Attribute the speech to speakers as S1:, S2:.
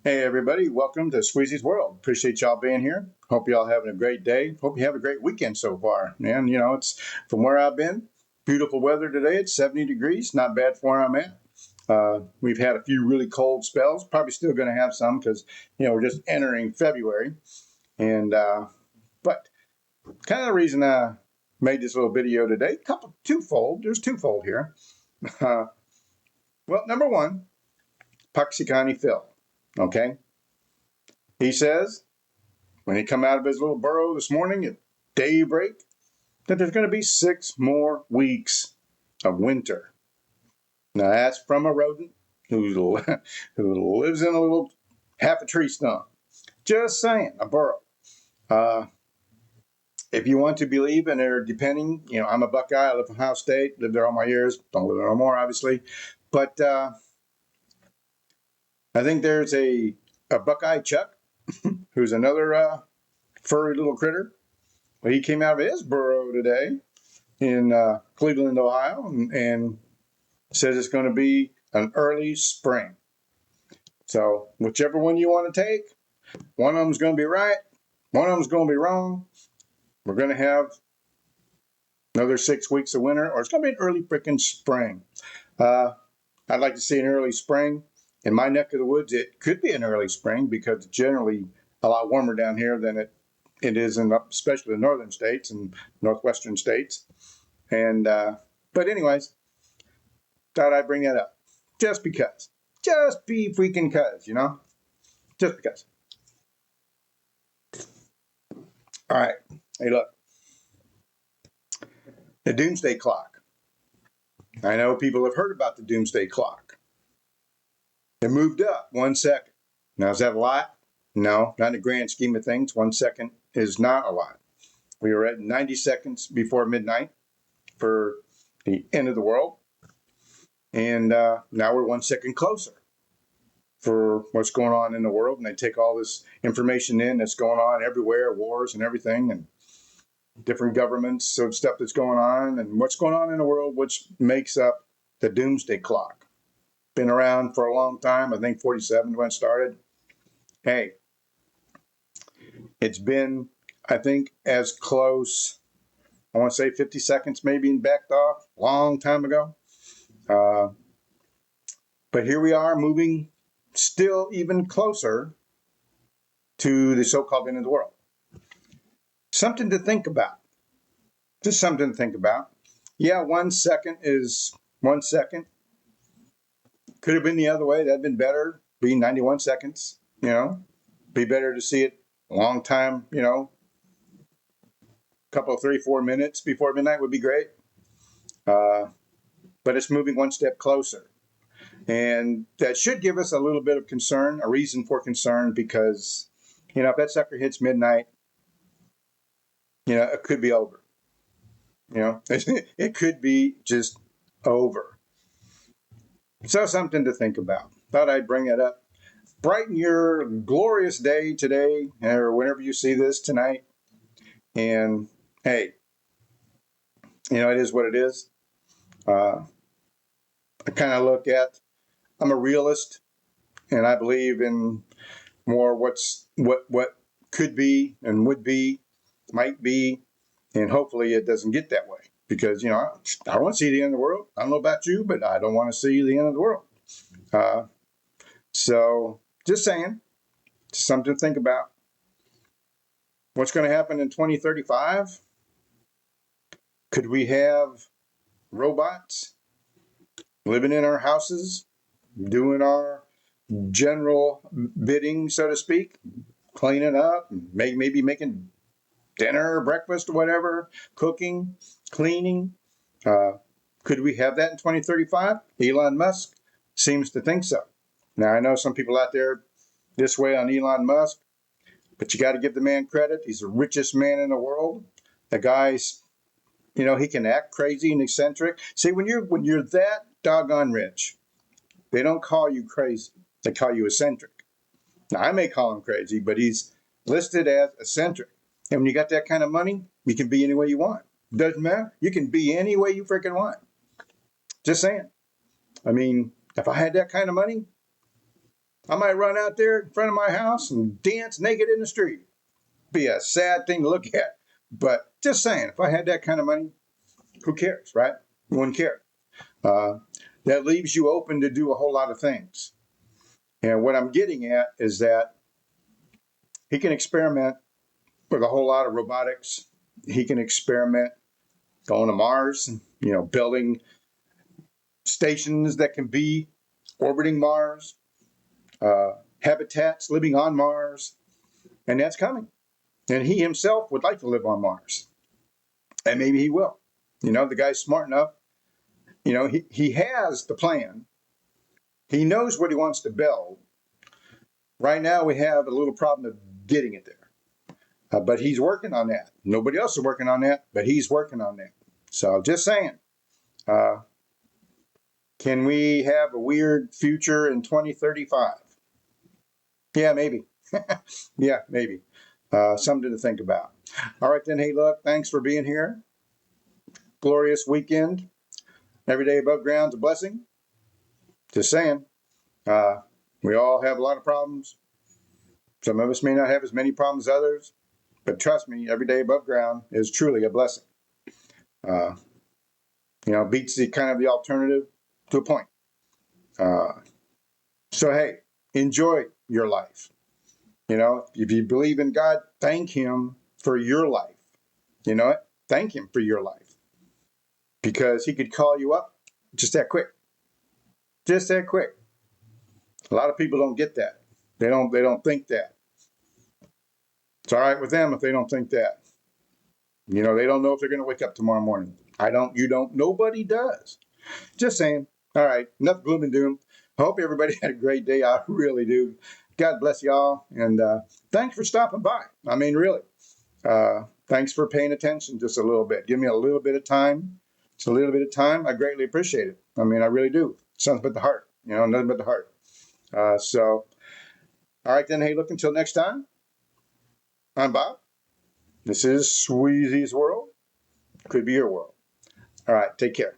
S1: Hey everybody, welcome to Squeezy's World. Appreciate y'all being here. Hope y'all having a great day. Hope you have a great weekend so far. And it's from where I've been. Beautiful weather today. It's 70 degrees. Not bad for where I'm at. We've had a few really cold spells. Probably still going to have some because we're just entering February. And but kind of the reason I made this little video today, twofold. There's twofold here. Well, number one, Puxy County Phil. Okay, he says when he come out of his little burrow this morning at daybreak, that there's going to be 6 more weeks of winter. Now that's from a rodent who lives in a little half a tree stump. Just saying, a burrow. If you want to believe, and they're depending, I'm a Buckeye. I live in Ohio State. Lived there all my years. Don't live there no more, obviously. But I think there's a Buckeye Chuck, who's another furry little critter. Well, he came out of his burrow today in Cleveland, Ohio, and says it's going to be an early spring. So whichever one you want to take, one of them's going to be right, one of them's going to be wrong. We're going to have another 6 weeks of winter, or it's going to be an early freaking spring. I'd like to see an early spring. In my neck of the woods, it could be an early spring because it's generally a lot warmer down here than it is in especially the northern states and northwestern states. And but anyways, thought I'd bring that up just because. Just be freaking cuz, just because. All right. Hey, look. The Doomsday Clock. I know people have heard about the Doomsday Clock. It moved up 1 second. Now, is that a lot? No, not in the grand scheme of things. 1 second is not a lot. We were at 90 seconds before midnight for the end of the world. And now we're 1 second closer for what's going on in the world. And they take all this information in that's going on everywhere, wars and everything, and different governments of stuff that's going on and what's going on in the world, which makes up the Doomsday Clock. Been around for a long time. I think 47 when it started. Hey, it's been, I think, as close, I want to say 50 seconds maybe, and backed off a long time ago. But here we are moving still even closer to the so-called end of the world. Something to think about. Just something to think about. Yeah, 1 second is 1 second. Could have been the other way. That'd been better, being 91 seconds, Be better to see it a long time, a couple, 3, 4 minutes before midnight would be great. But it's moving one step closer. And that should give us a little bit of concern, a reason for concern, because, if that sucker hits midnight, it could be over. It could be just over. So something to think about. Thought I'd bring it up. Brighten your glorious day today, or whenever you see this tonight. And hey, it is what it is. I kind of look at, I'm a realist, and I believe in more what could be and would be, might be, and hopefully it doesn't get that way. Because, I don't want to see the end of the world. I don't know about you, but I don't want to see the end of the world. So just saying, something to think about. What's going to happen in 2035? Could we have robots living in our houses, doing our general bidding, so to speak, cleaning up, maybe making dinner, breakfast, or whatever, cooking, cleaning? Could we have that in 2035? Elon Musk seems to think so. Now, I know some people out there this way on Elon Musk, but you got to give the man credit. He's the richest man in the world. The guy's, he can act crazy and eccentric. See, when you're that doggone rich, they don't call you crazy. They call you eccentric. Now, I may call him crazy, but he's listed as eccentric. And when you got that kind of money, you can be any way you want. Doesn't matter. You can be any way you freaking want. Just saying. I mean, if I had that kind of money, I might run out there in front of my house and dance naked in the street. Be a sad thing to look at. But just saying, if I had that kind of money, who cares, right? You wouldn't care. That leaves you open to do a whole lot of things. And what I'm getting at is that he can experiment with a whole lot of robotics. He can experiment going to Mars, building stations that can be orbiting Mars, habitats living on Mars, and that's coming. And he himself would like to live on Mars, and maybe he will. The guy's smart enough. He has the plan. He knows what he wants to build. Right now, we have a little problem of getting it there. But he's working on that. Nobody else is working on that, but he's working on that. So just saying, can we have a weird future in 2035? Yeah, maybe. Yeah, maybe. Something to think about. All right, then. Hey, look, thanks for being here. Glorious weekend. Every day above ground's a blessing. Just saying. We all have a lot of problems. Some of us may not have as many problems as others, but trust me, every day above ground is truly a blessing. Beats the kind of the alternative to a point. So, hey, enjoy your life. If you believe in God, thank Him for your life. You know what? Thank Him for your life. Because He could call you up just that quick. Just that quick. A lot of people don't get that. They don't think that. It's all right with them if they don't think that. They don't know if they're going to wake up tomorrow morning. I don't, you don't, nobody does. Just saying. All right, enough gloom and doom. I hope everybody had a great day. I really do. God bless y'all. And thanks for stopping by. I mean, really. Thanks for paying attention just a little bit. Give me a little bit of time. Just a little bit of time. I greatly appreciate it. I mean, I really do. Something but the heart. Nothing but the heart. All right, then. Hey, look, until next time. I'm Bob. This is Sweezy's World. Could be your world. All right, take care.